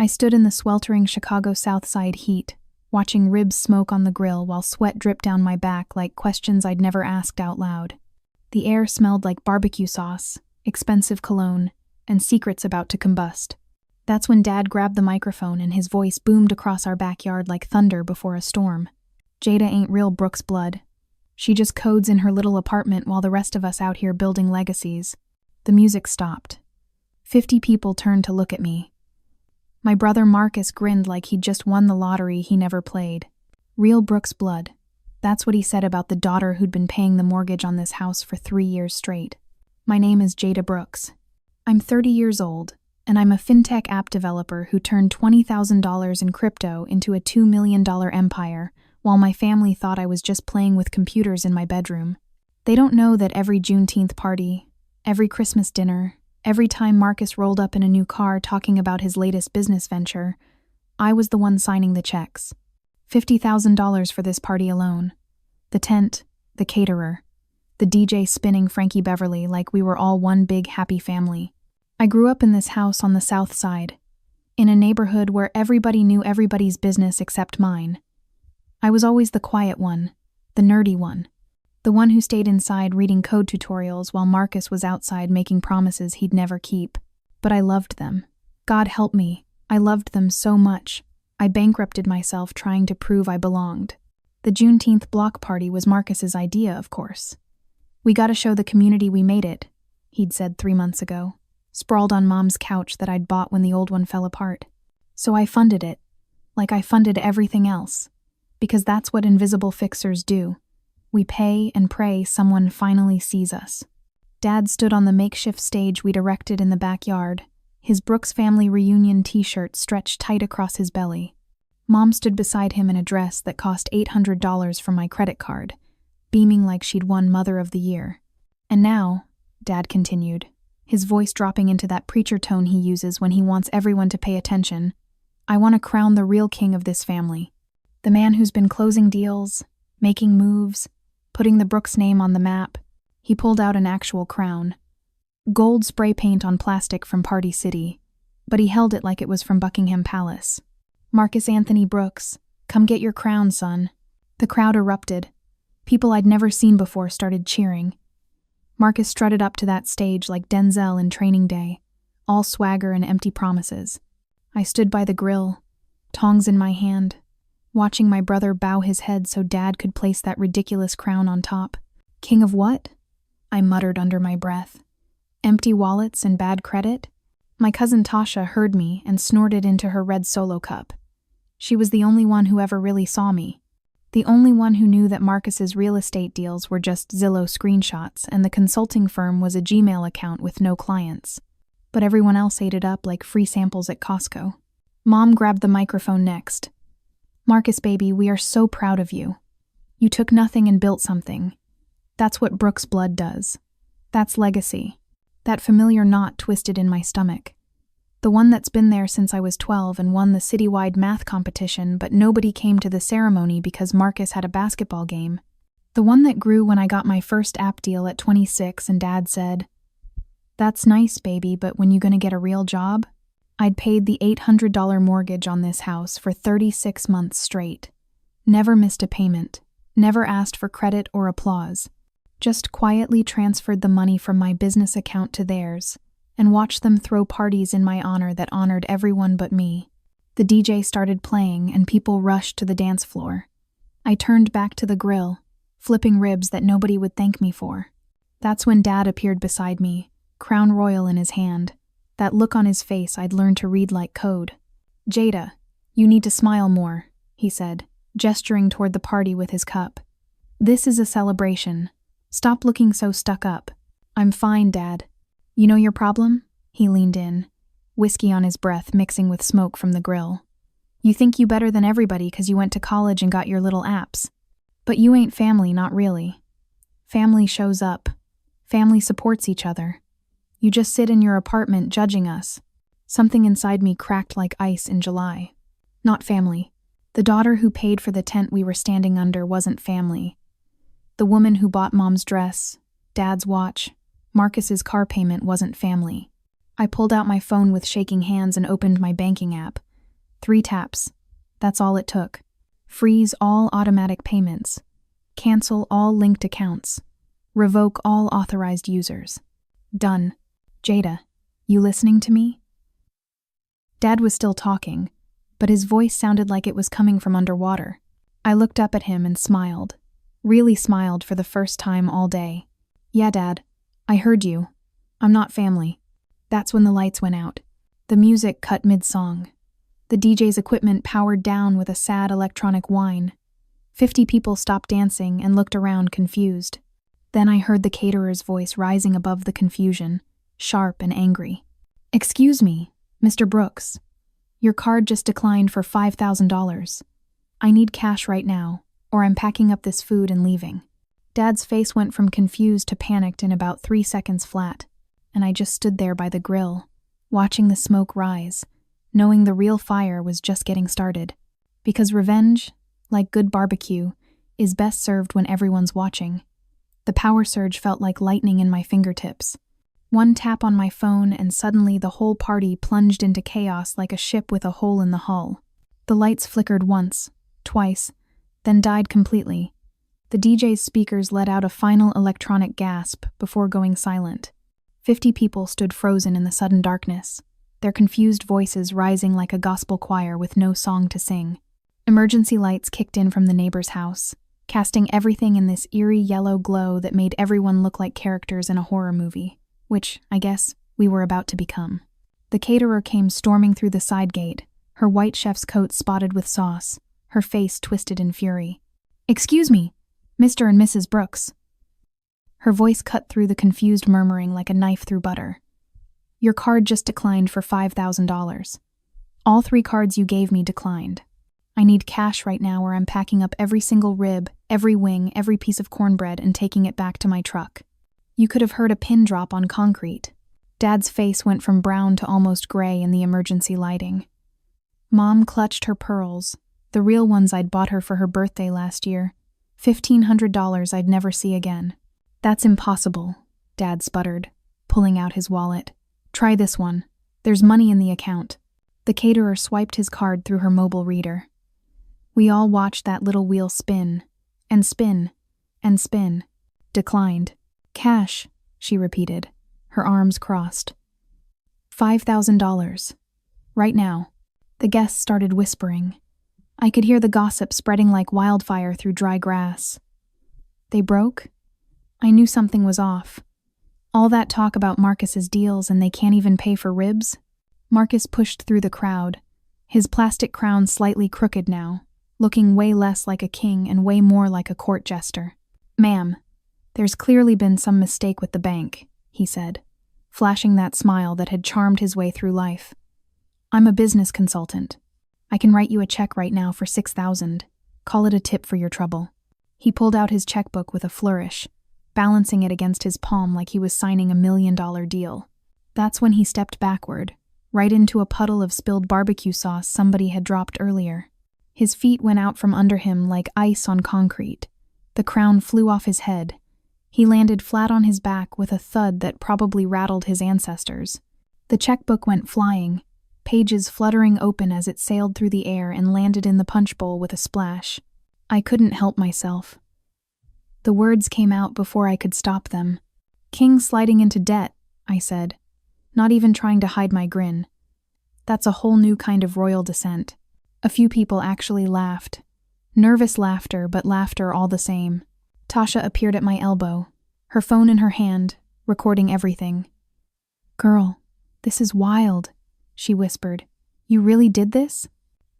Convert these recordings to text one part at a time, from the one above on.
I stood in the sweltering Chicago South Side heat, watching ribs smoke on the grill while sweat dripped down my back like questions I'd never asked out loud. The air smelled like barbecue sauce, expensive cologne, and secrets about to combust. That's when Dad grabbed the microphone and his voice boomed across our backyard like thunder before a storm. Jada ain't real Brooks blood. She just codes in her little apartment while the rest of us out here building legacies. The music stopped. 50 people turned to look at me. My brother Marcus grinned like he'd just won the lottery he never played. Real Brooks blood. That's what he said about the daughter who'd been paying the mortgage on this house for 3 years straight. My name is Jada Brooks. I'm 30 years old, and I'm a fintech app developer who turned $20,000 in crypto into a $2 million empire, while my family thought I was just playing with computers in my bedroom. They don't know that every Juneteenth party, every Christmas dinner, every time Marcus rolled up in a new car talking about his latest business venture, I was the one signing the checks. $50,000 for this party alone. The tent, the caterer, the DJ spinning Frankie Beverly like we were all one big happy family. I grew up in this house on the South Side, in a neighborhood where everybody knew everybody's business except mine. I was always the quiet one, the nerdy one, the one who stayed inside reading code tutorials while Marcus was outside making promises he'd never keep. But I loved them. God help me, I loved them so much. I bankrupted myself trying to prove I belonged. The Juneteenth block party was Marcus's idea, of course. We gotta show the community we made it, he'd said 3 months ago, sprawled on Mom's couch that I'd bought when the old one fell apart. So I funded it, like I funded everything else, because that's what invisible fixers do. We pay and pray someone finally sees us. Dad stood on the makeshift stage we'd erected in the backyard, his Brooks family reunion t-shirt stretched tight across his belly. Mom stood beside him in a dress that cost $800 from my credit card, beaming like she'd won Mother of the Year. And now, Dad continued, his voice dropping into that preacher tone he uses when he wants everyone to pay attention, I want to crown the real king of this family. The man who's been closing deals, making moves, putting the Brooks name on the map. He pulled out an actual crown. Gold spray paint on plastic from Party City, but he held it like it was from Buckingham Palace. Marcus Anthony Brooks, come get your crown, son. The crowd erupted. People I'd never seen before started cheering. Marcus strutted up to that stage like Denzel in Training Day, all swagger and empty promises. I stood by the grill, tongs in my hand, watching my brother bow his head so Dad could place that ridiculous crown on top. King of what? I muttered under my breath. Empty wallets and bad credit? My cousin Tasha heard me and snorted into her red Solo cup. She was the only one who ever really saw me. The only one who knew that Marcus's real estate deals were just Zillow screenshots and the consulting firm was a Gmail account with no clients. But everyone else ate it up like free samples at Costco. Mom grabbed the microphone next. Marcus, baby, we are so proud of you. You took nothing and built something. That's what Brooks blood does. That's legacy. That familiar knot twisted in my stomach. The one that's been there since I was 12 and won the citywide math competition, but nobody came to the ceremony because Marcus had a basketball game. The one that grew when I got my first app deal at 26 and Dad said, "That's nice, baby, but when you gonna get a real job?" I'd paid the $800 mortgage on this house for 36 months straight. Never missed a payment. Never asked for credit or applause. Just quietly transferred the money from my business account to theirs and watched them throw parties in my honor that honored everyone but me. The DJ started playing and people rushed to the dance floor. I turned back to the grill, flipping ribs that nobody would thank me for. That's when Dad appeared beside me, crown royal in his hand. That look on his face I'd learned to read like code. "Jada, you need to smile more," he said, gesturing toward the party with his cup. "This is a celebration. Stop looking so stuck up." "I'm fine, Dad." "You know your problem?" He leaned in, whiskey on his breath mixing with smoke from the grill. "You think you better than everybody 'cause you went to college and got your little apps. But you ain't family, not really. Family shows up. Family supports each other. You just sit in your apartment judging us." Something inside me cracked like ice in July. Not family. The daughter who paid for the tent we were standing under wasn't family. The woman who bought Mom's dress, Dad's watch, Marcus's car payment wasn't family. I pulled out my phone with shaking hands and opened my banking app, 3 taps. That's all it took. Freeze all automatic payments. Cancel all linked accounts. Revoke all authorized users. Done. Jada, you listening to me? Dad was still talking, but his voice sounded like it was coming from underwater. I looked up at him and smiled. Really smiled for the first time all day. Yeah, Dad, I heard you. I'm not family. That's when the lights went out. The music cut mid-song. The DJ's equipment powered down with a sad electronic whine. 50 people stopped dancing and looked around confused. Then I heard the caterer's voice rising above the confusion, sharp and angry. Excuse me, Mr. Brooks. Your card just declined for $5,000. I need cash right now, or I'm packing up this food and leaving. Dad's face went from confused to panicked in about 3 seconds flat, and I just stood there by the grill, watching the smoke rise, knowing the real fire was just getting started. Because revenge, like good barbecue, is best served when everyone's watching. The power surge felt like lightning in my fingertips. One tap on my phone and suddenly the whole party plunged into chaos like a ship with a hole in the hull. The lights flickered once, twice, then died completely. The DJ's speakers let out a final electronic gasp before going silent. 50 people stood frozen in the sudden darkness, their confused voices rising like a gospel choir with no song to sing. Emergency lights kicked in from the neighbor's house, casting everything in this eerie yellow glow that made everyone look like characters in a horror movie, which, I guess, we were about to become. The caterer came storming through the side gate, her white chef's coat spotted with sauce, her face twisted in fury. Excuse me, Mr. and Mrs. Brooks. Her voice cut through the confused murmuring like a knife through butter. Your card just declined for $5,000. All 3 cards you gave me declined. I need cash right now or I'm packing up every single rib, every wing, every piece of cornbread and taking it back to my truck. You could have heard a pin drop on concrete. Dad's face went from brown to almost gray in the emergency lighting. Mom clutched her pearls, the real ones I'd bought her for her birthday last year. $1,500 I'd never see again. That's impossible, Dad sputtered, pulling out his wallet. Try this one. There's money in the account. The caterer swiped his card through her mobile reader. We all watched that little wheel spin, and spin, and spin. Declined. Cash, she repeated, her arms crossed. $5,000. Right now. The guests started whispering. I could hear the gossip spreading like wildfire through dry grass. They broke? I knew something was off. All that talk about Marcus's deals and they can't even pay for ribs? Marcus pushed through the crowd, his plastic crown slightly crooked now, looking way less like a king and way more like a court jester. Ma'am, there's clearly been some mistake with the bank, he said, flashing that smile that had charmed his way through life. I'm a business consultant. I can write you a check right now for $6,000. Call it a tip for your trouble. He pulled out his checkbook with a flourish, balancing it against his palm like he was signing a $1 million deal. That's when he stepped backward, right into a puddle of spilled barbecue sauce somebody had dropped earlier. His feet went out from under him like ice on concrete. The crown flew off his head. He landed flat on his back with a thud that probably rattled his ancestors. The checkbook went flying, pages fluttering open as it sailed through the air and landed in the punch bowl with a splash. I couldn't help myself. The words came out before I could stop them. King sliding into debt, I said, not even trying to hide my grin. That's a whole new kind of royal descent. A few people actually laughed. Nervous laughter, but laughter all the same. Tasha appeared at my elbow, her phone in her hand, recording everything. Girl, this is wild, she whispered. You really did this?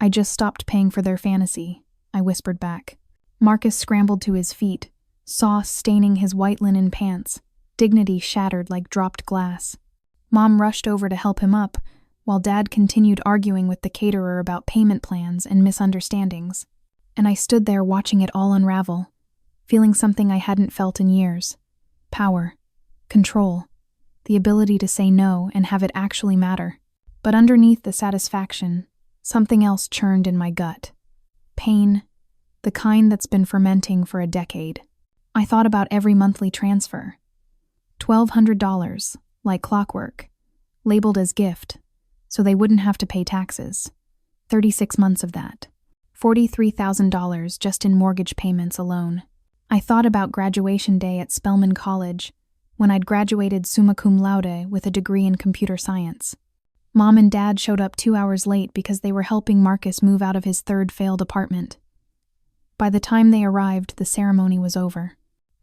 I just stopped paying for their fantasy, I whispered back. Marcus scrambled to his feet, sauce staining his white linen pants, dignity shattered like dropped glass. Mom rushed over to help him up, while Dad continued arguing with the caterer about payment plans and misunderstandings. And I stood there watching it all unravel, feeling something I hadn't felt in years. Power, control, the ability to say no and have it actually matter. But underneath the satisfaction, something else churned in my gut. Pain, the kind that's been fermenting for a decade. I thought about every monthly transfer. $1,200, like clockwork, labeled as gift, so they wouldn't have to pay taxes. 36 months of that. $43,000 just in mortgage payments alone. I thought about graduation day at Spelman College, when I'd graduated summa cum laude with a degree in computer science. Mom and Dad showed up 2 hours late because they were helping Marcus move out of his third failed apartment. By the time they arrived, the ceremony was over.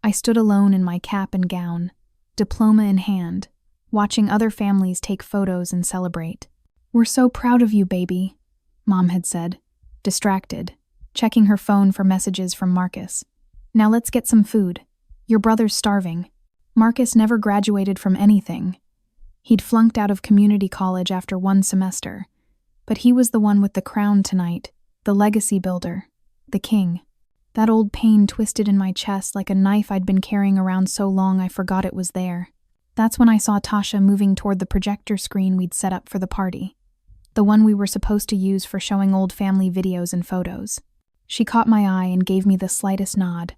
I stood alone in my cap and gown, diploma in hand, watching other families take photos and celebrate. "We're so proud of you, baby," Mom had said, distracted, checking her phone for messages from Marcus. "Now let's get some food. Your brother's starving." Marcus never graduated from anything. He'd flunked out of community college after 1 semester, but he was the one with the crown tonight, the legacy builder, the king. That old pain twisted in my chest like a knife I'd been carrying around so long I forgot it was there. That's when I saw Tasha moving toward the projector screen we'd set up for the party, the one we were supposed to use for showing old family videos and photos. She caught my eye and gave me the slightest nod.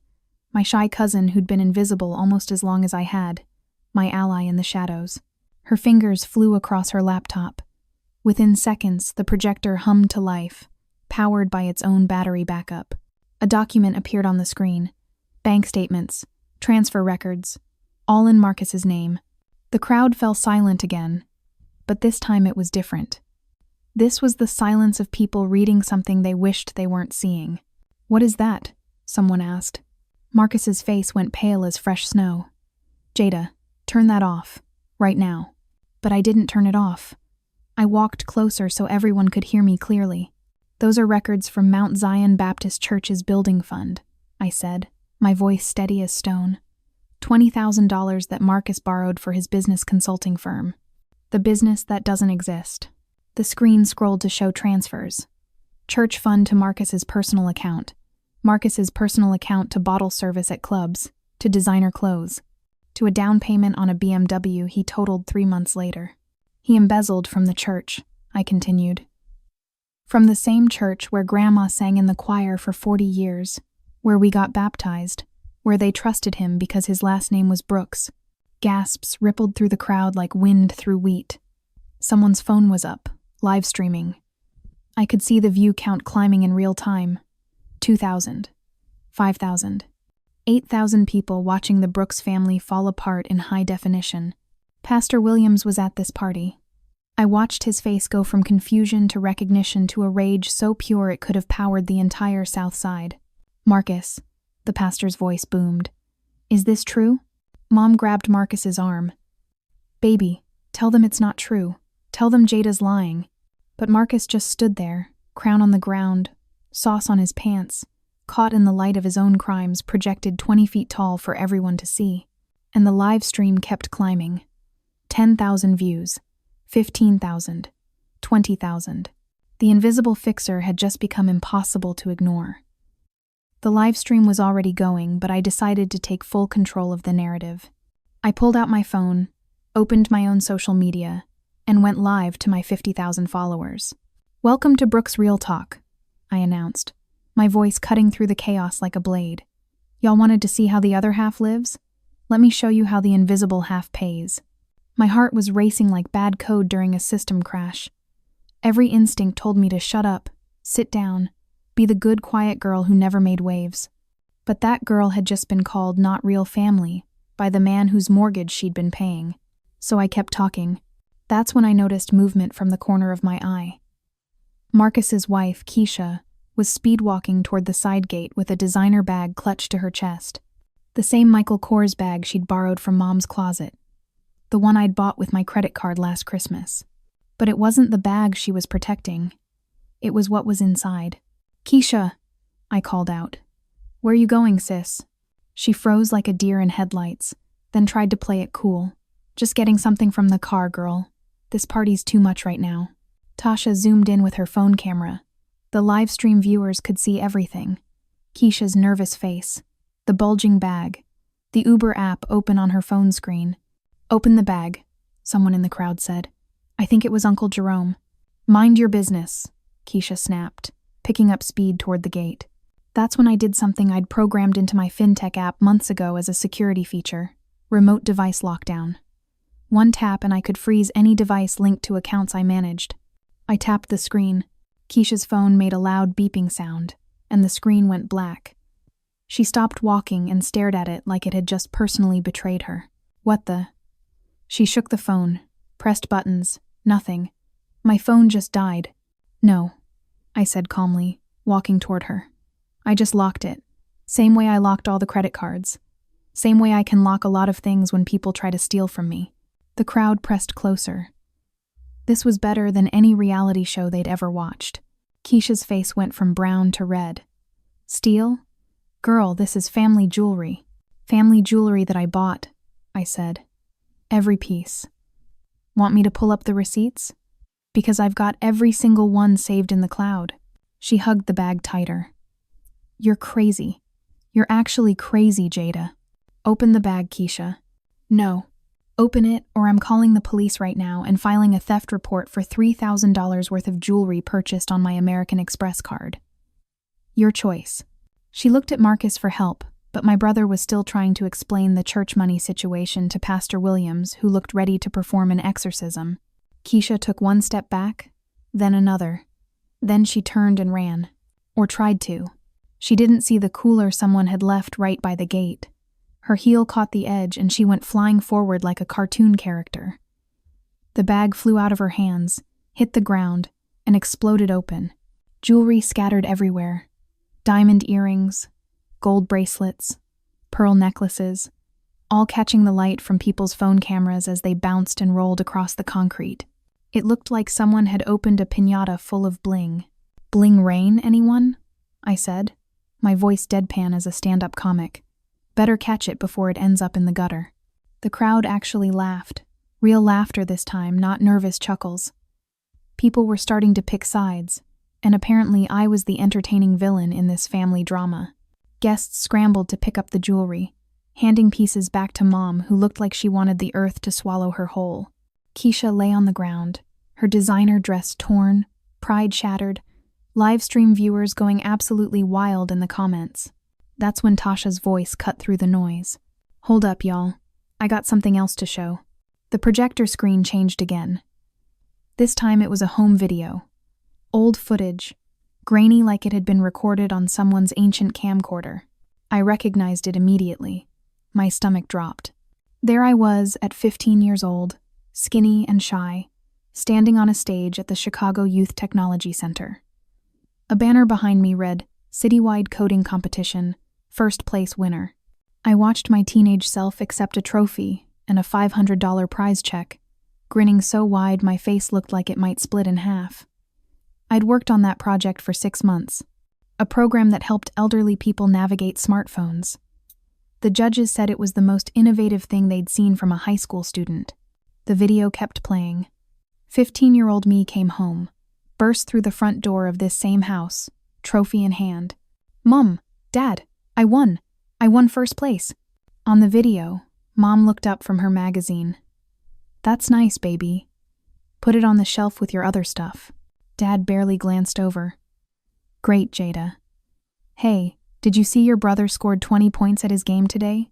My shy cousin who'd been invisible almost as long as I had, my ally in the shadows. Her fingers flew across her laptop. Within seconds, the projector hummed to life, powered by its own battery backup. A document appeared on the screen. Bank statements, transfer records, all in Marcus's name. The crowd fell silent again, but this time it was different. This was the silence of people reading something they wished they weren't seeing. "What is that?" someone asked. Marcus's face went pale as fresh snow. "Jada, turn that off, right now." But I didn't turn it off. I walked closer so everyone could hear me clearly. "Those are records from Mount Zion Baptist Church's building fund," I said, my voice steady as stone. $20,000 that Marcus borrowed for his business consulting firm. The business that doesn't exist. The screen scrolled to show transfers. Church fund to Marcus's personal account. Marcus's personal account to bottle service at clubs, to designer clothes, to a down payment on a BMW he totaled 3 months later. He embezzled from the church, I continued. From the same church where Grandma sang in the choir for 40 years, where we got baptized, where they trusted him because his last name was Brooks. Gasps rippled through the crowd like wind through wheat. Someone's phone was up, live streaming. I could see the view count climbing in real time. 2,000, 5,000, 8,000 people watching the Brooks family fall apart in high definition. Pastor Williams was at this party. I watched his face go from confusion to recognition to a rage so pure it could have powered the entire South Side. "Marcus," the pastor's voice boomed. "Is this true?" Mom grabbed Marcus's arm. "Baby, tell them it's not true. Tell them Jada's lying." But Marcus just stood there, crown on the ground, sauce on his pants, caught in the light of his own crimes projected 20 feet tall for everyone to see. And the live stream kept climbing. 10,000 views, 15,000, 20,000. The invisible fixer had just become impossible to ignore. The live stream was already going, but I decided to take full control of the narrative. I pulled out my phone, opened my own social media, and went live to my 50,000 followers. "Welcome to Brooks Real Talk," I announced, my voice cutting through the chaos like a blade. "Y'all wanted to see how the other half lives? Let me show you how the invisible half pays." My heart was racing like bad code during a system crash. Every instinct told me to shut up, sit down, be the good, quiet girl who never made waves. But that girl had just been called not real family by the man whose mortgage she'd been paying. So I kept talking. That's when I noticed movement from the corner of my eye. Marcus's wife, Keisha, was speed-walking toward the side gate with a designer bag clutched to her chest. The same Michael Kors bag she'd borrowed from Mom's closet. The one I'd bought with my credit card last Christmas. But it wasn't the bag she was protecting. It was what was inside. "Keisha," I called out. "Where you going, sis?" She froze like a deer in headlights, then tried to play it cool. "Just getting something from the car, girl. This party's too much right now." Tasha zoomed in with her phone camera. The live stream viewers could see everything. Keisha's nervous face, the bulging bag, the Uber app open on her phone screen. "Open the bag," someone in the crowd said. I think it was Uncle Jerome. "Mind your business," Keisha snapped, picking up speed toward the gate. That's when I did something I'd programmed into my fintech app months ago as a security feature: remote device lockdown. One tap and I could freeze any device linked to accounts I managed. I tapped the screen. Keisha's phone made a loud beeping sound, and the screen went black. She stopped walking and stared at it like it had just personally betrayed her. What the? She shook the phone, pressed buttons, nothing. My phone just died. No, I said calmly, walking toward her. I just locked it. Same way I locked all the credit cards. Same way I can lock a lot of things when people try to steal from me. The crowd pressed closer. This was better than any reality show they'd ever watched. Keisha's face went from brown to red. Steal? Girl, this is family jewelry. Family jewelry that I bought, I said. Every piece. Want me to pull up the receipts? Because I've got every single one saved in the cloud. She hugged the bag tighter. You're crazy. You're actually crazy, Jada. Open the bag, Keisha. No. Open it, or I'm calling the police right now and filing a theft report for $3,000 worth of jewelry purchased on my American Express card. Your choice. She looked at Marcus for help, but my brother was still trying to explain the church money situation to Pastor Williams, who looked ready to perform an exorcism. Keisha took one step back, then another. Then she turned and ran. Or tried to. She didn't see the cooler someone had left right by the gate. Her heel caught the edge and she went flying forward like a cartoon character. The bag flew out of her hands, hit the ground, and exploded open. Jewelry scattered everywhere. Diamond earrings, gold bracelets, pearl necklaces, all catching the light from people's phone cameras as they bounced and rolled across the concrete. It looked like someone had opened a piñata full of bling. Bling rain, anyone? I said, my voice deadpan as a stand-up comic. Better catch it before it ends up in the gutter. The crowd actually laughed. Real laughter this time, not nervous chuckles. People were starting to pick sides, and apparently I was the entertaining villain in this family drama. Guests scrambled to pick up the jewelry, handing pieces back to Mom, who looked like she wanted the earth to swallow her whole. Keisha lay on the ground, her designer dress torn, pride shattered, livestream viewers going absolutely wild in the comments. That's when Tasha's voice cut through the noise. Hold up, y'all. I got something else to show. The projector screen changed again. This time it was a home video. Old footage, grainy like it had been recorded on someone's ancient camcorder. I recognized it immediately. My stomach dropped. There I was at 15 years old, skinny and shy, standing on a stage at the Chicago Youth Technology Center. A banner behind me read, Citywide Coding Competition, First Place Winner. I watched my teenage self accept a trophy and a $500 prize check, grinning so wide my face looked like it might split in half. I'd worked on that project for 6 months, a program that helped elderly people navigate smartphones. The judges said it was the most innovative thing they'd seen from a high school student. The video kept playing. 15-year-old me came home, burst through the front door of this same house, trophy in hand. Mom, Dad, I won. I won first place. On the video, Mom looked up from her magazine. That's nice, baby. Put it on the shelf with your other stuff. Dad barely glanced over. Great, Jada. Hey, did you see your brother scored 20 points at his game today?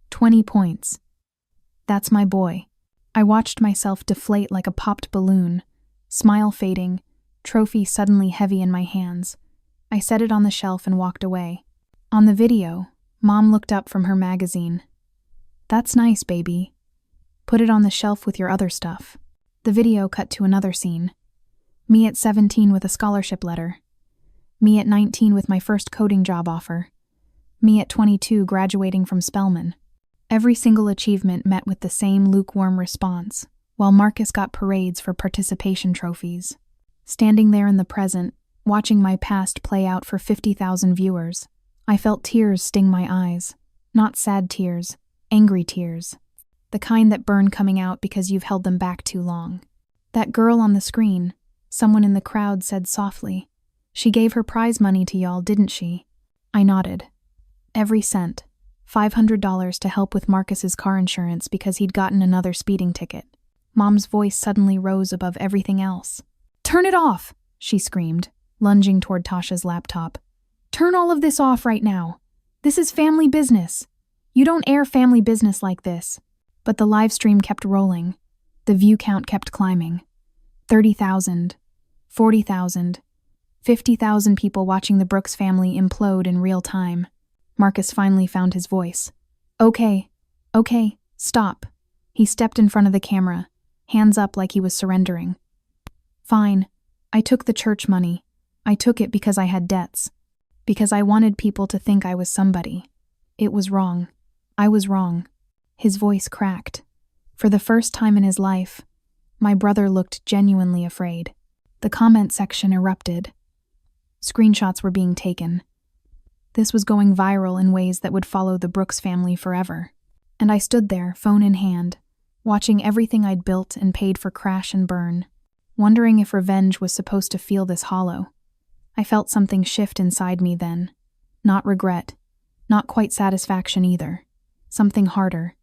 20 points. That's my boy. I watched myself deflate like a popped balloon, smile fading, trophy suddenly heavy in my hands. I set it on the shelf and walked away. On the video, Mom looked up from her magazine. That's nice, baby. Put it on the shelf with your other stuff. The video cut to another scene. Me at 17 with a scholarship letter. Me at 19 with my first coding job offer. Me at 22 graduating from Spelman. Every single achievement met with the same lukewarm response, while Marcus got parades for participation trophies. Standing there in the present, watching my past play out for 50,000 viewers, I felt tears sting my eyes. Not sad tears, angry tears. The kind that burn coming out because you've held them back too long. That girl on the screen, someone in the crowd said softly, she gave her prize money to y'all, didn't she? I nodded. Every cent. $500 to help with Marcus's car insurance because he'd gotten another speeding ticket. Mom's voice suddenly rose above everything else. Turn it off, she screamed, lunging toward Tasha's laptop. Turn all of this off right now. This is family business. You don't air family business like this. But the live stream kept rolling. The view count kept climbing. 30,000, 40,000. 50,000 people watching the Brooks family implode in real time. Marcus finally found his voice. Okay, stop. He stepped in front of the camera, hands up like he was surrendering. Fine. I took the church money. I took it because I had debts. Because I wanted people to think I was somebody. It was wrong. I was wrong. His voice cracked. For the first time in his life, my brother looked genuinely afraid. The comment section erupted. Screenshots were being taken. This was going viral in ways that would follow the Brooks family forever. And I stood there, phone in hand, watching everything I'd built and paid for crash and burn, wondering if revenge was supposed to feel this hollow. I felt something shift inside me then. Not regret, not quite satisfaction either. Something harder,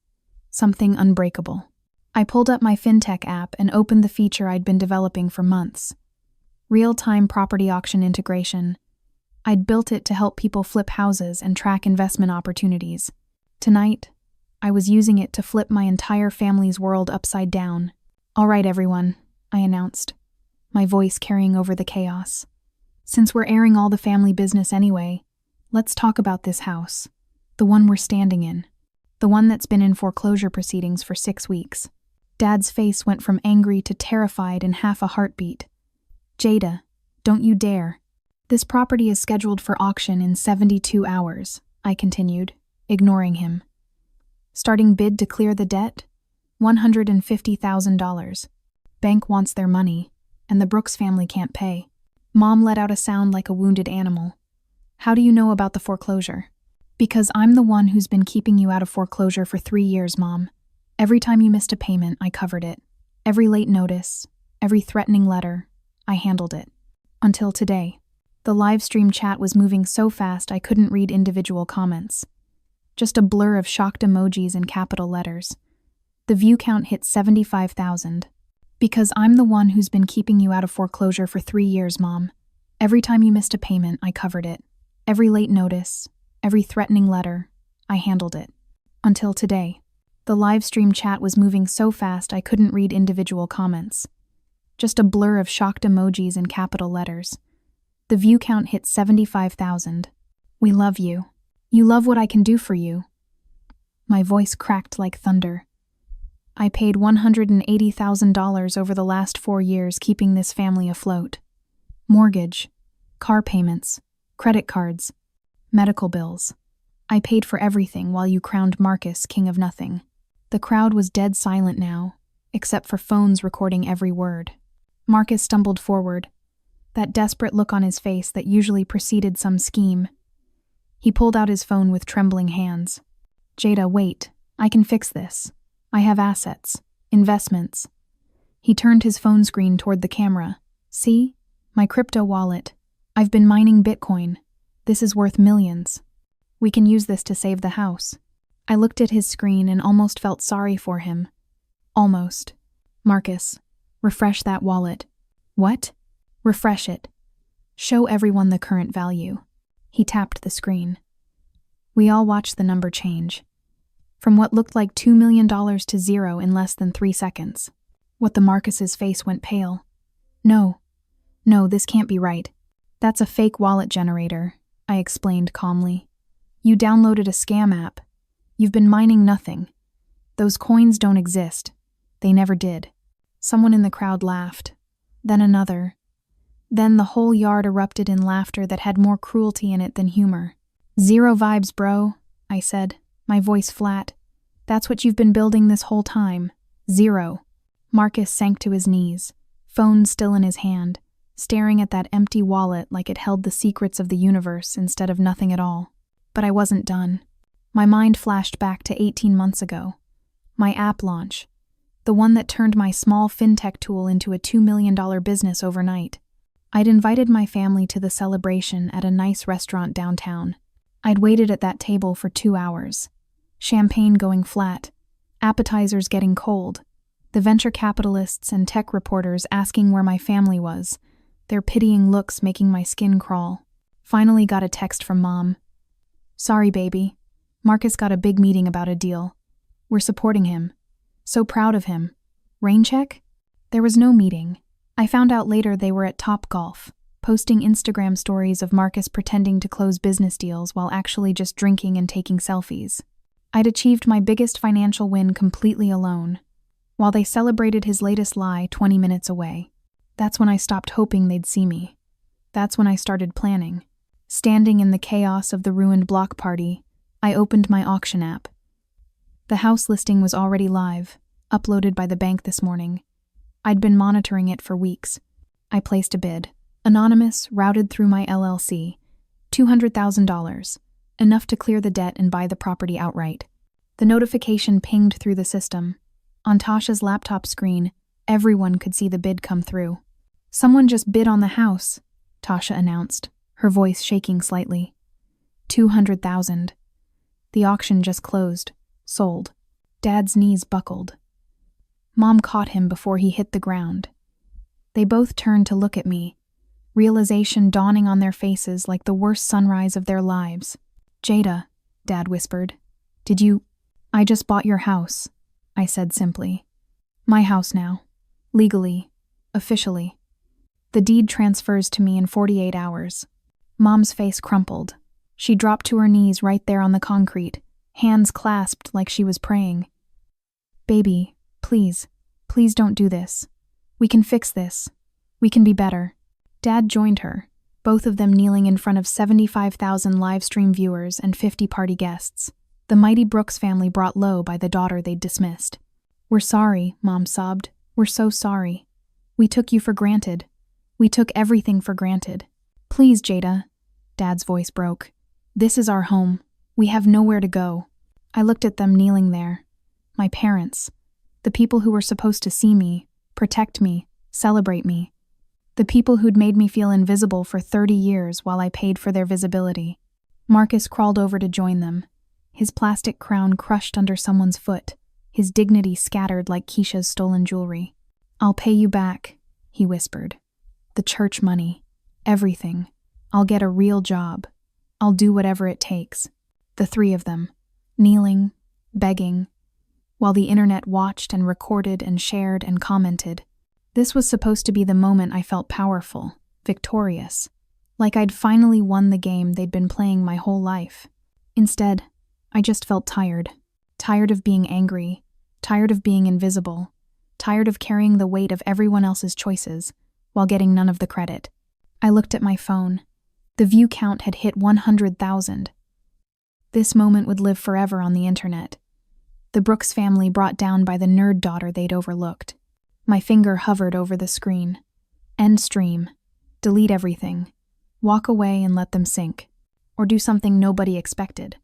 something unbreakable. I pulled up my fintech app and opened the feature I'd been developing for months. Real-time property auction integration. I'd built it to help people flip houses and track investment opportunities. Tonight, I was using it to flip my entire family's world upside down. All right, everyone, I announced, my voice carrying over the chaos. Since we're airing all the family business anyway, let's talk about this house. The one we're standing in. The one that's been in foreclosure proceedings for 6 weeks. Dad's face went from angry to terrified in half a heartbeat. Jada, don't you dare. This property is scheduled for auction in 72 hours, I continued, ignoring him. Starting bid to clear the debt? $150,000. Bank wants their money, and the Brooks family can't pay. Mom let out a sound like a wounded animal. How do you know about the foreclosure? Because I'm the one who's been keeping you out of foreclosure for 3 years, Mom. Every time you missed a payment, I covered it. Every late notice, every threatening letter, I handled it. Until today. The livestream chat was moving so fast I couldn't read individual comments. Just a blur of shocked emojis in capital letters. The view count hit 75,000. Because I'm the one who's been keeping you out of foreclosure for 3 years, Mom. Every time you missed a payment, I covered it. Every late notice, every threatening letter, I handled it. Until today. The livestream chat was moving so fast I couldn't read individual comments. Just a blur of shocked emojis in capital letters. The view count hit 75,000. We love you. You love what I can do for you. My voice cracked like thunder. I paid $180,000 over the last 4 years keeping this family afloat. Mortgage, car payments, credit cards, medical bills. I paid for everything while you crowned Marcus king of nothing. The crowd was dead silent now, except for phones recording every word. Marcus stumbled forward, that desperate look on his face that usually preceded some scheme. He pulled out his phone with trembling hands. Jada, wait, I can fix this. I have assets, investments. He turned his phone screen toward the camera. See? My crypto wallet. I've been mining Bitcoin. This is worth millions. We can use this to save the house. I looked at his screen and almost felt sorry for him. Almost. Marcus, refresh that wallet. What? Refresh it. Show everyone the current value. He tapped the screen. We all watched the number change. From what looked like $2 million to zero in less than 3 seconds. What the Marcus's face went pale. No, this can't be right. That's a fake wallet generator, I explained calmly. You downloaded a scam app. You've been mining nothing. Those coins don't exist. They never did. Someone in the crowd laughed. Then another. Then the whole yard erupted in laughter that had more cruelty in it than humor. Zero vibes, bro, I said, my voice flat. That's what you've been building this whole time. Zero. Marcus sank to his knees, phone still in his hand, staring at that empty wallet like it held the secrets of the universe instead of nothing at all. But I wasn't done. My mind flashed back to 18 months ago. My app launch. The one that turned my small fintech tool into a $2 million business overnight. I'd invited my family to the celebration at a nice restaurant downtown. I'd waited at that table for 2 hours. Champagne going flat. Appetizers getting cold. The venture capitalists and tech reporters asking where my family was. Their pitying looks making my skin crawl. Finally got a text from Mom. Sorry, baby. Marcus got a big meeting about a deal. We're supporting him. So proud of him. Rain check? There was no meeting. I found out later they were at Topgolf, posting Instagram stories of Marcus pretending to close business deals while actually just drinking and taking selfies. I'd achieved my biggest financial win completely alone, while they celebrated his latest lie 20 minutes away. That's when I stopped hoping they'd see me. That's when I started planning. Standing in the chaos of the ruined block party, I opened my auction app. The house listing was already live, uploaded by the bank this morning. I'd been monitoring it for weeks. I placed a bid. Anonymous, routed through my LLC. $200,000. Enough to clear the debt and buy the property outright. The notification pinged through the system. On Tasha's laptop screen, everyone could see the bid come through. "Someone just bid on the house," Tasha announced, her voice shaking slightly. 200,000. The auction just closed. Sold. Dad's knees buckled. Mom caught him before he hit the ground. They both turned to look at me, realization dawning on their faces like the worst sunrise of their lives. "Jada," Dad whispered. "Did you—" "I just bought your house," I said simply. "My house now. Legally. Officially. The deed transfers to me in 48 hours. Mom's face crumpled. She dropped to her knees right there on the concrete, hands clasped like she was praying. "Baby, please, please don't do this. We can fix this. We can be better." Dad joined her, both of them kneeling in front of 75,000 livestream viewers and 50 party guests, the mighty Brooks family brought low by the daughter they'd dismissed. "We're sorry," Mom sobbed. "We're so sorry. We took you for granted. We took everything for granted. Please, Jada." Dad's voice broke. "This is our home. We have nowhere to go." I looked at them kneeling there. My parents. The people who were supposed to see me, protect me, celebrate me. The people who'd made me feel invisible for 30 years while I paid for their visibility. Marcus crawled over to join them, his plastic crown crushed under someone's foot, his dignity scattered like Keisha's stolen jewelry. "I'll pay you back," he whispered. "The church money. Everything. I'll get a real job. I'll do whatever it takes." The three of them, kneeling, begging, while the internet watched and recorded and shared and commented. This was supposed to be the moment I felt powerful, victorious, like I'd finally won the game they'd been playing my whole life. Instead, I just felt tired. Tired of being angry, tired of being invisible, tired of carrying the weight of everyone else's choices while getting none of the credit. I looked at my phone. The view count had hit 100,000. This moment would live forever on the internet. The Brooks family brought down by the nerd daughter they'd overlooked. My finger hovered over the screen. End stream. Delete everything. Walk away and let them sink. Or do something nobody expected.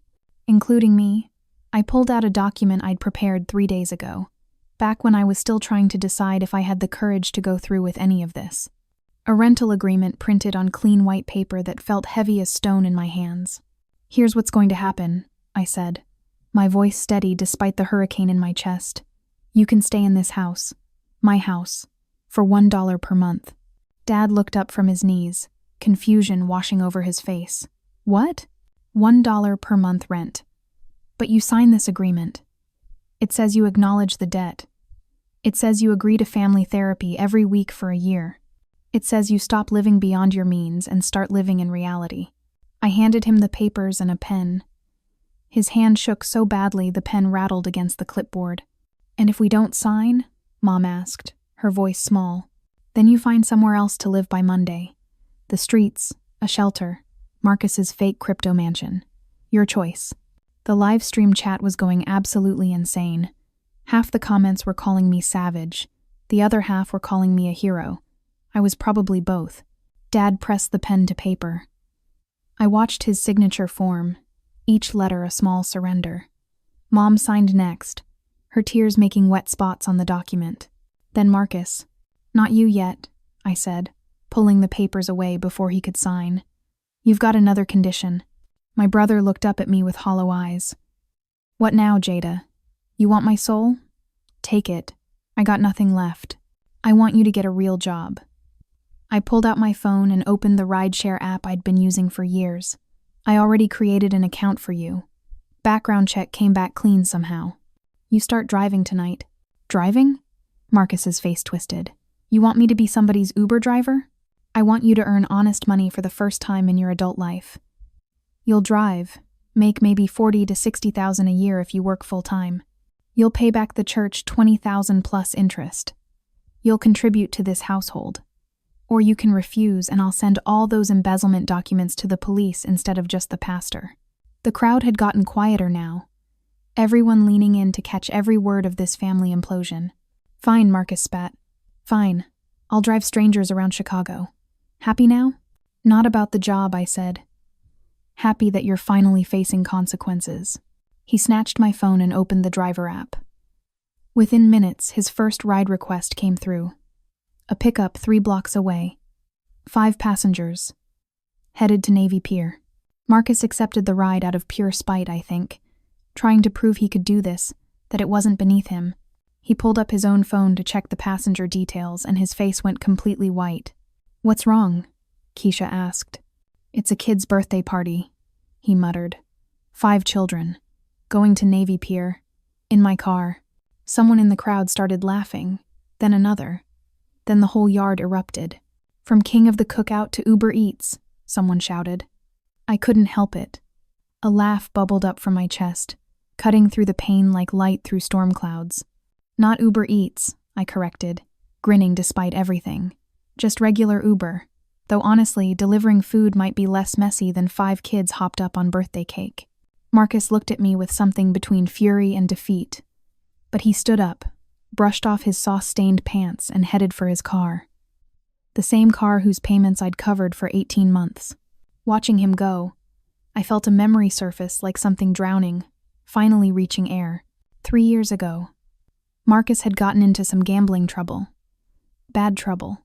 Including me. I pulled out a document I'd prepared 3 days ago, back when I was still trying to decide if I had the courage to go through with any of this. A rental agreement printed on clean white paper that felt heavy as stone in my hands. "Here's what's going to happen," I said, my voice steady despite the hurricane in my chest. "You can stay in this house. My house. For $1 per month." Dad looked up from his knees, confusion washing over his face. "What?" $1 per month rent. "But you signed this agreement. It says you acknowledge the debt. It says you agree to family therapy every week for a year. It says you stop living beyond your means and start living in reality." I handed him the papers and a pen. His hand shook so badly the pen rattled against the clipboard. "And if we don't sign?" Mom asked, her voice small. "Then you find somewhere else to live by Monday. The streets, a shelter, Marcus's fake crypto mansion. Your choice." The live stream chat was going absolutely insane. Half the comments were calling me savage. The other half were calling me a hero. I was probably both. Dad pressed the pen to paper. I watched his signature form, each letter a small surrender. Mom signed next, her tears making wet spots on the document. Then Marcus. "Not you yet," I said, pulling the papers away before he could sign. "You've got another condition." My brother looked up at me with hollow eyes. "What now, Jada? You want my soul? Take it. I got nothing left. I want you to get a real job." I pulled out my phone and opened the rideshare app I'd been using for years. "I already created an account for you. Background check came back clean somehow. You start driving tonight." "Driving?" Marcus's face twisted. "You want me to be somebody's Uber driver?" I want you to earn honest money for the first time in your adult life. You'll drive, make maybe 40 to 60,000 a year if you work full-time. You'll pay back the church 20,000 plus interest. You'll contribute to this household. Or you can refuse and I'll send all those embezzlement documents to the police instead of just the pastor. The crowd had gotten quieter now, everyone leaning in to catch every word of this family implosion. Fine, Marcus spat. Fine. I'll drive strangers around Chicago. Happy now? Not about the job, I said. Happy that you're finally facing consequences. He snatched my phone and opened the driver app. Within minutes, his first ride request came through. A pickup 3 blocks away. 5 passengers. Headed to Navy Pier. Marcus accepted the ride out of pure spite, I think, trying to prove he could do this, that it wasn't beneath him. He pulled up his own phone to check the passenger details and his face went completely white. What's wrong? Keisha asked. It's a kid's birthday party, he muttered. 5 children. Going to Navy Pier. In my car. Someone in the crowd started laughing, then another. Then the whole yard erupted. From King of the Cookout to Uber Eats, someone shouted. I couldn't help it. A laugh bubbled up from my chest, cutting through the pain like light through storm clouds. Not Uber Eats, I corrected, grinning despite everything. Just regular Uber, though honestly, delivering food might be less messy than 5 kids hopped up on birthday cake. Marcus looked at me with something between fury and defeat. But he stood up, brushed off his sauce-stained pants, and headed for his car. The same car whose payments I'd covered for 18 months. Watching him go, I felt a memory surface like something drowning, finally reaching air. 3 years ago, Marcus had gotten into some gambling trouble. Bad trouble.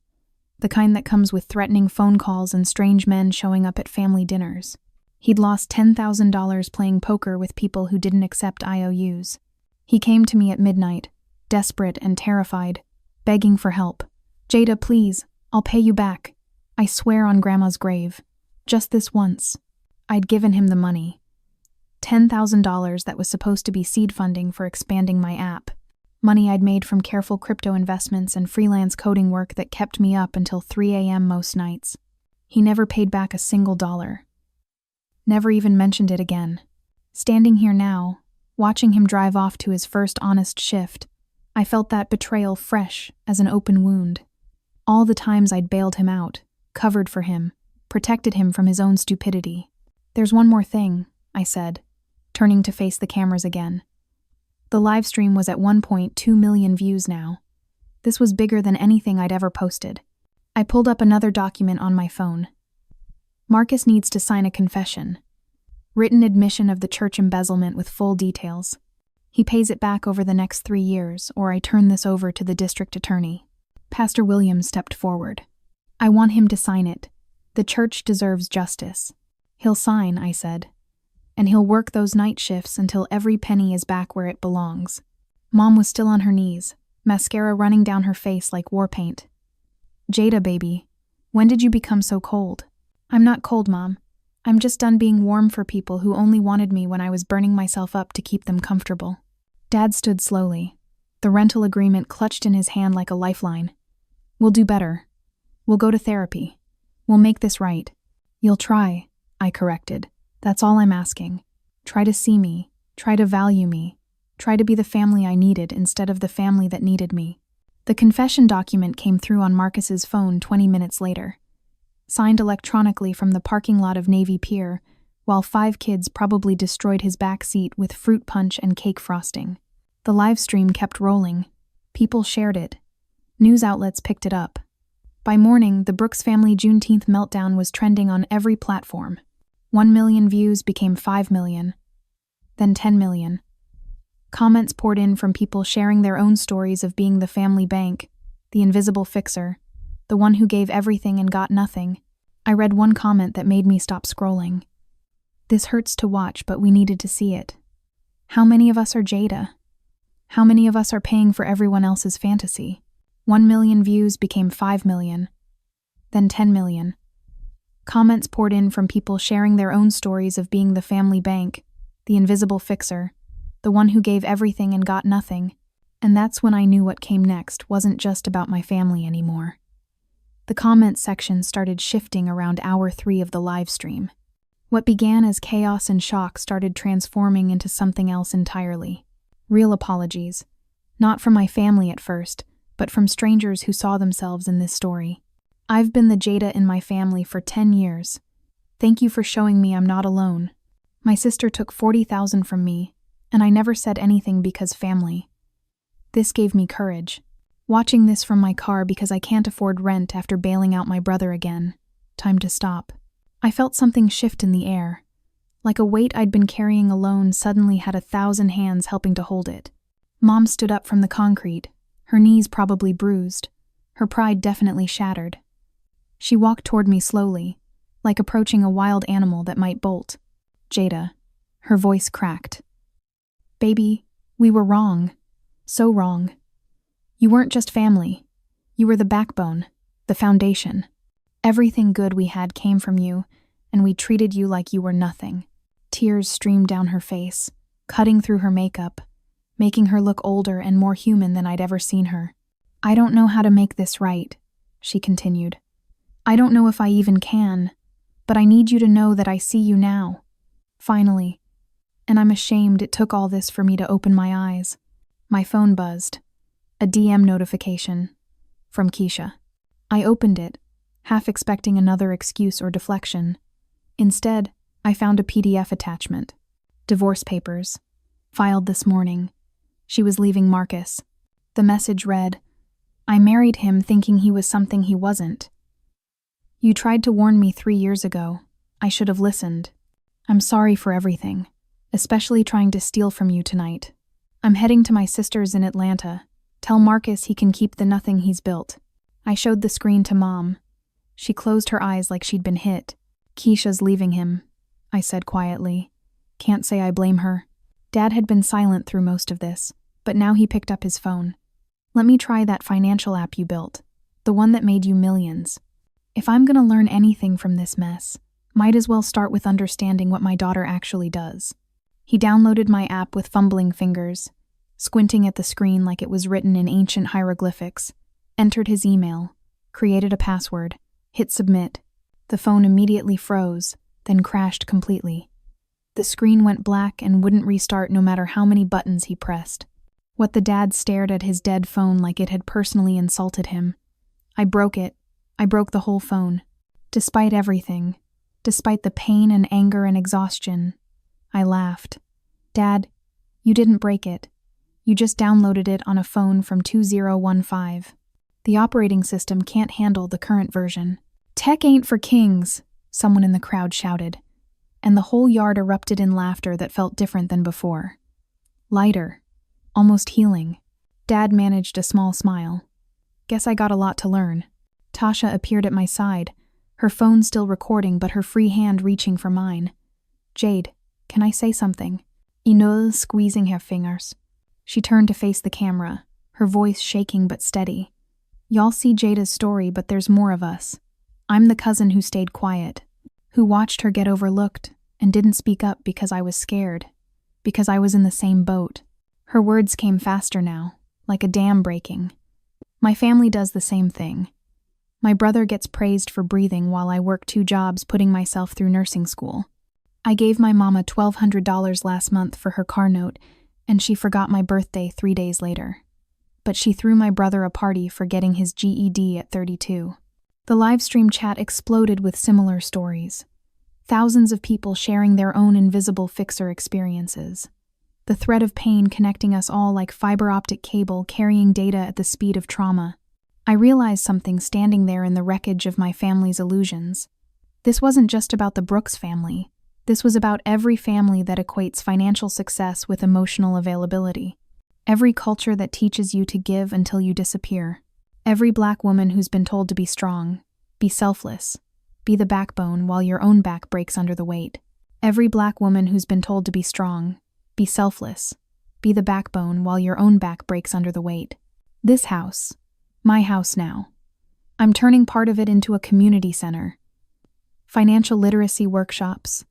The kind that comes with threatening phone calls and strange men showing up at family dinners. He'd lost $10,000 playing poker with people who didn't accept IOUs. He came to me at midnight, desperate and terrified, begging for help. Jada, please, I'll pay you back. I swear on Grandma's grave. Just this once. I'd given him the money. $10,000 that was supposed to be seed funding for expanding my app. Money I'd made from careful crypto investments and freelance coding work that kept me up until 3 a.m. most nights. He never paid back a single dollar. Never even mentioned it again. Standing here now, watching him drive off to his first honest shift, I felt that betrayal fresh as an open wound. All the times I'd bailed him out, covered for him, protected him from his own stupidity. There's one more thing, I said, turning to face the cameras again. The livestream was at 1.2 million views now. This was bigger than anything I'd ever posted. I pulled up another document on my phone. Marcus needs to sign a confession. Written admission of the church embezzlement with full details. He pays it back over the next 3 years, or I turn this over to the district attorney. Pastor Williams stepped forward. I want him to sign it. The church deserves justice. He'll sign, I said. And he'll work those night shifts until every penny is back where it belongs. Mom was still on her knees, mascara running down her face like war paint. Jada, baby, when did you become so cold? I'm not cold, Mom. I'm just done being warm for people who only wanted me when I was burning myself up to keep them comfortable. Dad stood slowly, the rental agreement clutched in his hand like a lifeline. We'll do better. We'll go to therapy. We'll make this right. You'll try, I corrected. That's all I'm asking. Try to see me. Try to value me. Try to be the family I needed instead of the family that needed me. The confession document came through on Marcus's phone 20 minutes later. Signed electronically from the parking lot of Navy Pier, while 5 kids probably destroyed his back seat with fruit punch and cake frosting. The live stream kept rolling. People shared it. News outlets picked it up. By morning, the Brooks family Juneteenth meltdown was trending on every platform. 1 million views became 5 million, then 10 million. Comments poured in from people sharing their own stories of being the family bank, the invisible fixer, the one who gave everything and got nothing. I read one comment that made me stop scrolling. This hurts to watch, but we needed to see it. How many of us are Jada? How many of us are paying for everyone else's fantasy? 1 million views became 5 million, then 10 million. Comments poured in from people sharing their own stories of being the family bank, the invisible fixer, the one who gave everything and got nothing. And that's when I knew what came next wasn't just about my family anymore. The comment section started shifting around hour 3 of the live stream. What began as chaos and shock started transforming into something else entirely. Real apologies. Not from my family at first, but from strangers who saw themselves in this story. I've been the Jada in my family for 10 years. Thank you for showing me I'm not alone. My sister took $40,000 from me, and I never said anything because family. This gave me courage. Watching this from my car because I can't afford rent after bailing out my brother again. Time to stop. I felt something shift in the air. Like a weight I'd been carrying alone suddenly had 1,000 hands helping to hold it. Mom stood up from the concrete, her knees probably bruised, her pride definitely shattered. She walked toward me slowly, like approaching a wild animal that might bolt. Jada. Her voice cracked. Baby, we were wrong. So wrong. You weren't just family. You were the backbone, the foundation. Everything good we had came from you, and we treated you like you were nothing. Tears streamed down her face, cutting through her makeup, making her look older and more human than I'd ever seen her. I don't know how to make this right, she continued. I don't know if I even can, but I need you to know that I see you now. Finally. And I'm ashamed it took all this for me to open my eyes. My phone buzzed. A DM notification. From Keisha. I opened it, half expecting another excuse or deflection. Instead, I found a PDF attachment. Divorce papers. Filed this morning. She was leaving Marcus. The message read, I married him thinking he was something he wasn't. You tried to warn me 3 years ago. I should have listened. I'm sorry for everything, especially trying to steal from you tonight. I'm heading to my sister's in Atlanta. Tell Marcus he can keep the nothing he's built. I showed the screen to Mom. She closed her eyes like she'd been hit. Keisha's leaving him, I said quietly. Can't say I blame her. Dad had been silent through most of this, but now he picked up his phone. Let me try that financial app you built, the one that made you millions. If I'm gonna learn anything from this mess, might as well start with understanding what my daughter actually does. He downloaded my app with fumbling fingers, squinting at the screen like it was written in ancient hieroglyphics, entered his email, created a password, hit submit. The phone immediately froze, then crashed completely. The screen went black and wouldn't restart no matter how many buttons he pressed. What the dad stared at his dead phone like it had personally insulted him. I broke it. I broke the whole phone. Despite everything, despite the pain and anger and exhaustion, I laughed. Dad, you didn't break it. You just downloaded it on a phone from 2015. The operating system can't handle the current version. Tech ain't for kings, someone in the crowd shouted, and the whole yard erupted in laughter that felt different than before. Lighter, almost healing. Dad managed a small smile. Guess I got a lot to learn. Tasha appeared at my side, her phone still recording but her free hand reaching for mine. Jade, can I say something? Inul squeezing her fingers. She turned to face the camera, her voice shaking but steady. Y'all see Jada's story, but there's more of us. I'm the cousin who stayed quiet, who watched her get overlooked and didn't speak up because I was scared, because I was in the same boat. Her words came faster now, like a dam breaking. My family does the same thing. My brother gets praised for breathing while I work 2 jobs putting myself through nursing school. I gave my mama $1,200 last month for her car note, and she forgot my birthday 3 days later. But she threw my brother a party for getting his GED at 32. The livestream chat exploded with similar stories. Thousands of people sharing their own invisible fixer experiences. The thread of pain connecting us all like fiber optic cable carrying data at the speed of trauma. I realized something standing there in the wreckage of my family's illusions. This wasn't just about the Brooks family. This was about every family that equates financial success with emotional availability. Every culture that teaches you to give until you disappear. Every Black woman who's been told to be strong, be selfless, be the backbone while your own back breaks under the weight. Every Black woman who's been told to be strong, be selfless, be the backbone while your own back breaks under the weight. This house, my house now. I'm turning part of it into a community center. Financial literacy workshops,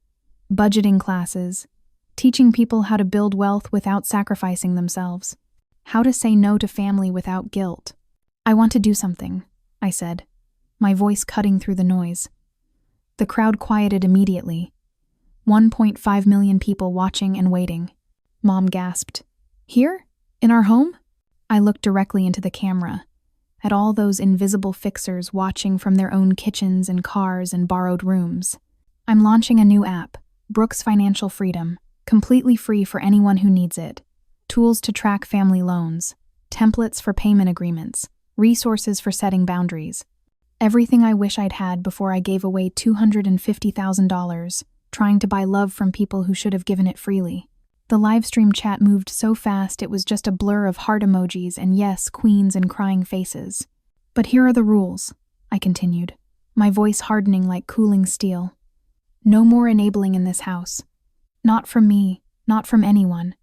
budgeting classes, teaching people how to build wealth without sacrificing themselves, how to say no to family without guilt. I want to do something, I said. my voice cutting through the noise. The crowd quieted immediately. 1.5 million people watching and waiting. Mom gasped. Here? In our home? I looked directly into the camera, at all those invisible fixers watching from their own kitchens and cars and borrowed rooms. I'm launching a new app, Brooks Financial Freedom, completely free for anyone who needs it. Tools to track family loans, templates for payment agreements, resources for setting boundaries. Everything I wish I'd had before I gave away $250,000 trying to buy love from people who should have given it freely. The livestream chat moved so fast it was just a blur of heart emojis and yes, queens and crying faces. But here are the rules, I continued, my voice hardening like cooling steel. No more enabling in this house. Not from me, not from anyone.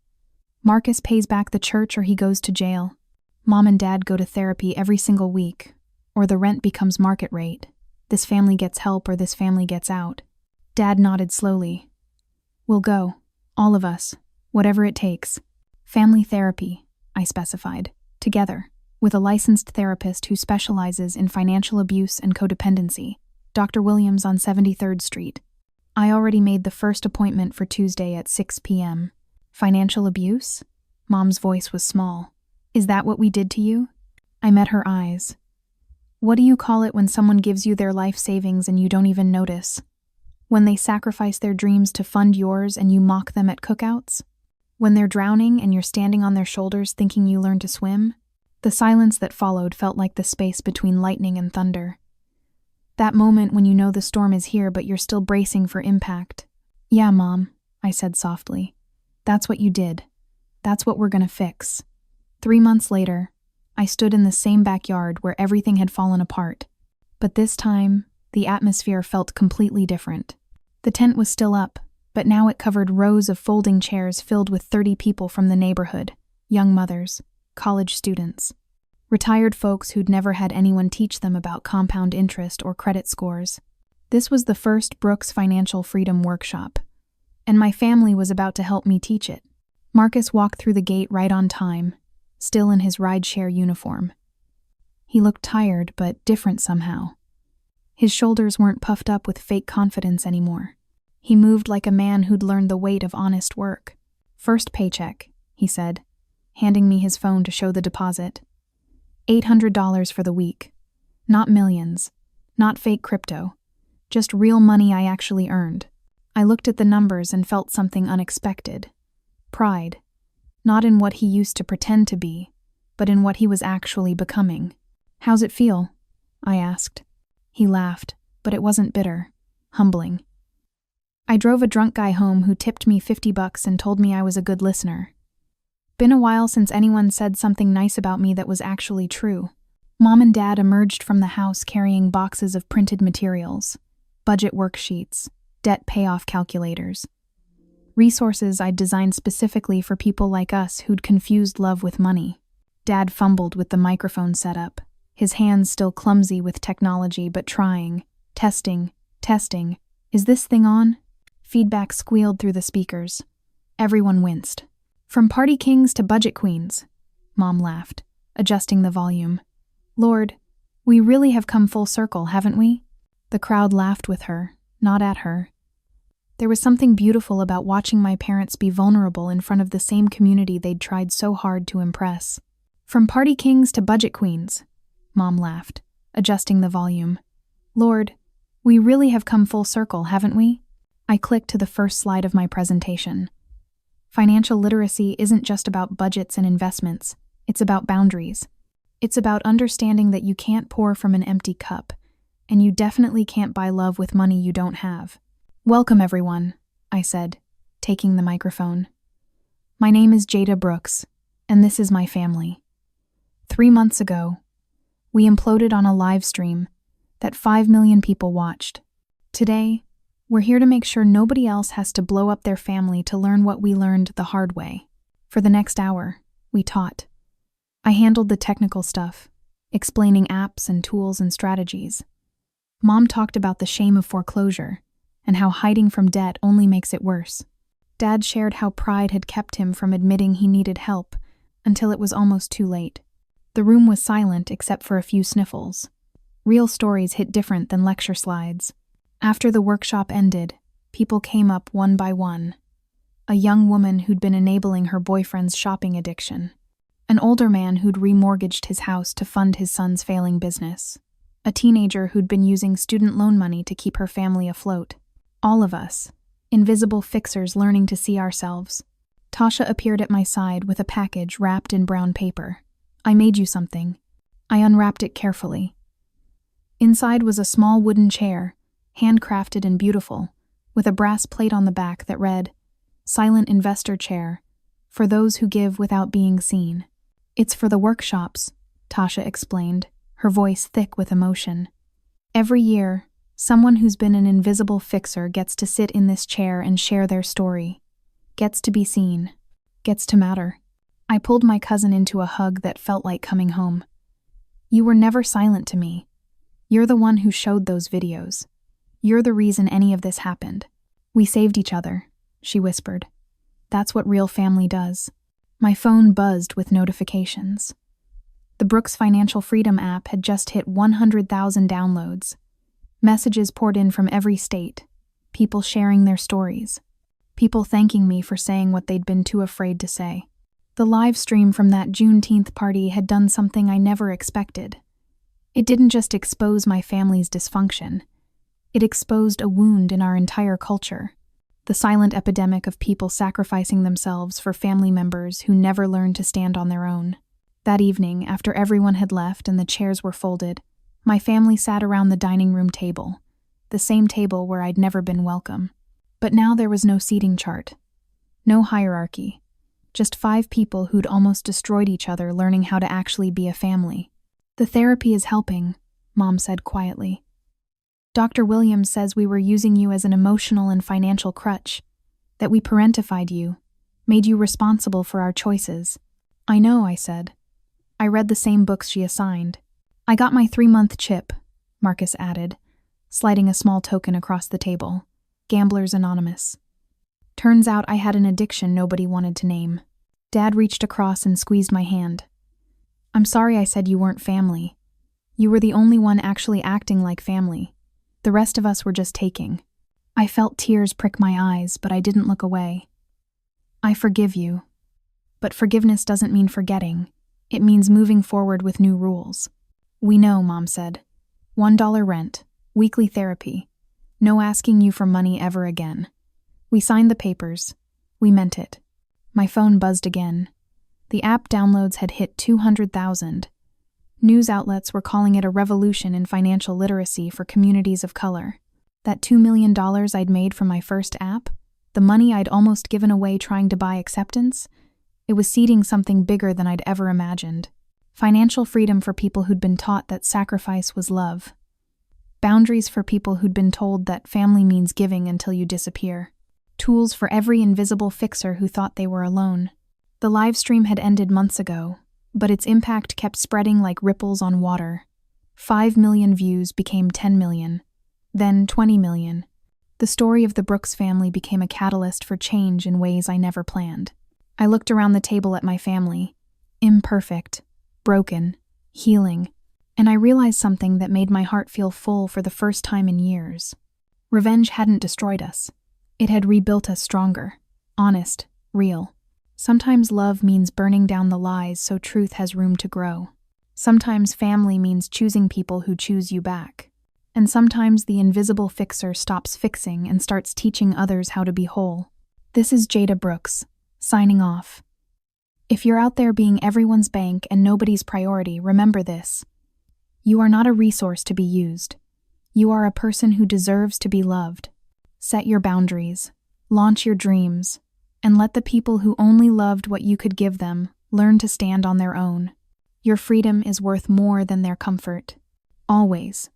Marcus pays back the church or he goes to jail. Mom and Dad go to therapy every single week, or the rent becomes market rate. This family gets help or this family gets out. Dad nodded slowly. We'll go, all of us. Whatever it takes. Family therapy, I specified, together, with a licensed therapist who specializes in financial abuse and codependency, Dr. Williams on 73rd Street. I already made the first appointment for Tuesday at 6 p.m. Financial abuse? Mom's voice was small. Is that what we did to you? I met her eyes. What do you call it when someone gives you their life savings and you don't even notice? When they sacrifice their dreams to fund yours and you mock them at cookouts? When they're drowning and you're standing on their shoulders thinking you learned to swim? The silence that followed felt like the space between lightning and thunder. That moment when you know the storm is here but you're still bracing for impact. Yeah, Mom, I said softly. That's what you did. That's what we're gonna fix. 3 months later, I stood in the same backyard where everything had fallen apart. But this time, the atmosphere felt completely different. The tent was still up, but now it covered rows of folding chairs filled with 30 people from the neighborhood, young mothers, college students, retired folks who'd never had anyone teach them about compound interest or credit scores. This was the first Brooks Financial Freedom workshop, and my family was about to help me teach it. Marcus walked through the gate right on time, still in his rideshare uniform. He looked tired, but different somehow. His shoulders weren't puffed up with fake confidence anymore. He moved like a man who'd learned the weight of honest work. First paycheck, he said, handing me his phone to show the deposit. $800 for the week. Not millions. Not fake crypto. Just real money I actually earned. I looked at the numbers and felt something unexpected. Pride. Not in what he used to pretend to be, but in what he was actually becoming. How's it feel? I asked. He laughed, but it wasn't bitter. Humbling. I drove a drunk guy home who tipped me $50 and told me I was a good listener. Been a while since anyone said something nice about me that was actually true. Mom and Dad emerged from the house carrying boxes of printed materials, budget worksheets, debt payoff calculators. Resources I'd designed specifically for people like us who'd confused love with money. Dad fumbled with the microphone setup, his hands still clumsy with technology but trying. Testing. Is this thing on? Feedback squealed through the speakers. Everyone winced. From party kings to budget queens, Mom laughed, adjusting the volume. Lord, we really have come full circle, haven't we? The crowd laughed with her, not at her. There was something beautiful about watching my parents be vulnerable in front of the same community they'd tried so hard to impress. From party kings to budget queens, Mom laughed, adjusting the volume. Lord, we really have come full circle, haven't we? I clicked to the first slide of my presentation. Financial literacy isn't just about budgets and investments, it's about boundaries. It's about understanding that you can't pour from an empty cup, and you definitely can't buy love with money you don't have. Welcome, everyone, I said, taking the microphone. My name is Jada Brooks, and this is my family. 3 months ago, we imploded on a live stream that 5 million people watched. Today, we're here to make sure nobody else has to blow up their family to learn what we learned the hard way. For the next hour, we taught. I handled the technical stuff, explaining apps and tools and strategies. Mom talked about the shame of foreclosure and how hiding from debt only makes it worse. Dad shared how pride had kept him from admitting he needed help until it was almost too late. The room was silent except for a few sniffles. Real stories hit different than lecture slides. After the workshop ended, people came up one by one. A young woman who'd been enabling her boyfriend's shopping addiction. An older man who'd remortgaged his house to fund his son's failing business. A teenager who'd been using student loan money to keep her family afloat. All of us, invisible fixers learning to see ourselves. Tasha appeared at my side with a package wrapped in brown paper. "I made you something." I unwrapped it carefully. Inside was a small wooden chair, handcrafted and beautiful, with a brass plate on the back that read, "Silent Investor Chair, for those who give without being seen." "It's for the workshops," Tasha explained, her voice thick with emotion. "Every year, someone who's been an invisible fixer gets to sit in this chair and share their story. Gets to be seen. Gets to matter." I pulled my cousin into a hug that felt like coming home. "You were never silent to me. You're the one who showed those videos. You're the reason any of this happened. We saved each other," she whispered. "That's what real family does." My phone buzzed with notifications. The Brooks Financial Freedom app had just hit 100,000 downloads. Messages poured in from every state, people sharing their stories, people thanking me for saying what they'd been too afraid to say. The live stream from that Juneteenth party had done something I never expected. It didn't just expose my family's dysfunction. It exposed a wound in our entire culture. The silent epidemic of people sacrificing themselves for family members who never learned to stand on their own. That evening, after everyone had left and the chairs were folded, my family sat around the dining room table, the same table where I'd never been welcome. But now there was no seating chart, no hierarchy, just 5 people who'd almost destroyed each other learning how to actually be a family. "The therapy is helping," Mom said quietly. "Dr. Williams says we were using you as an emotional and financial crutch, that we parentified you, made you responsible for our choices." "I know," I said. "I read the same books she assigned." "I got my 3-month chip," Marcus added, sliding a small token across the table. "Gamblers Anonymous." Turns out I had an addiction nobody wanted to name. Dad reached across and squeezed my hand. "I'm sorry I said you weren't family. You were the only one actually acting like family. The rest of us were just taking." I felt tears prick my eyes, but I didn't look away. "I forgive you. But forgiveness doesn't mean forgetting. It means moving forward with new rules." "We know," Mom said. $1 rent, weekly therapy. No asking you for money ever again." We signed the papers. We meant it. My phone buzzed again. The app downloads had hit 200,000. News outlets were calling it a revolution in financial literacy for communities of color. That $2 million I'd made from my first app, the money I'd almost given away trying to buy acceptance, it was seeding something bigger than I'd ever imagined. Financial freedom for people who'd been taught that sacrifice was love. Boundaries for people who'd been told that family means giving until you disappear. Tools for every invisible fixer who thought they were alone. The live stream had ended months ago, but its impact kept spreading like ripples on water. 5 million views became 10 million, then 20 million. The story of the Brooks family became a catalyst for change in ways I never planned. I looked around the table at my family, imperfect, broken, healing, and I realized something that made my heart feel full for the first time in years. Revenge hadn't destroyed us. It had rebuilt us stronger, honest, real. Sometimes love means burning down the lies so truth has room to grow. Sometimes family means choosing people who choose you back. And sometimes the invisible fixer stops fixing and starts teaching others how to be whole. This is Jada Brooks, signing off. If you're out there being everyone's bank and nobody's priority, remember this. You are not a resource to be used. You are a person who deserves to be loved. Set your boundaries, launch your dreams, and let the people who only loved what you could give them learn to stand on their own. Your freedom is worth more than their comfort. Always.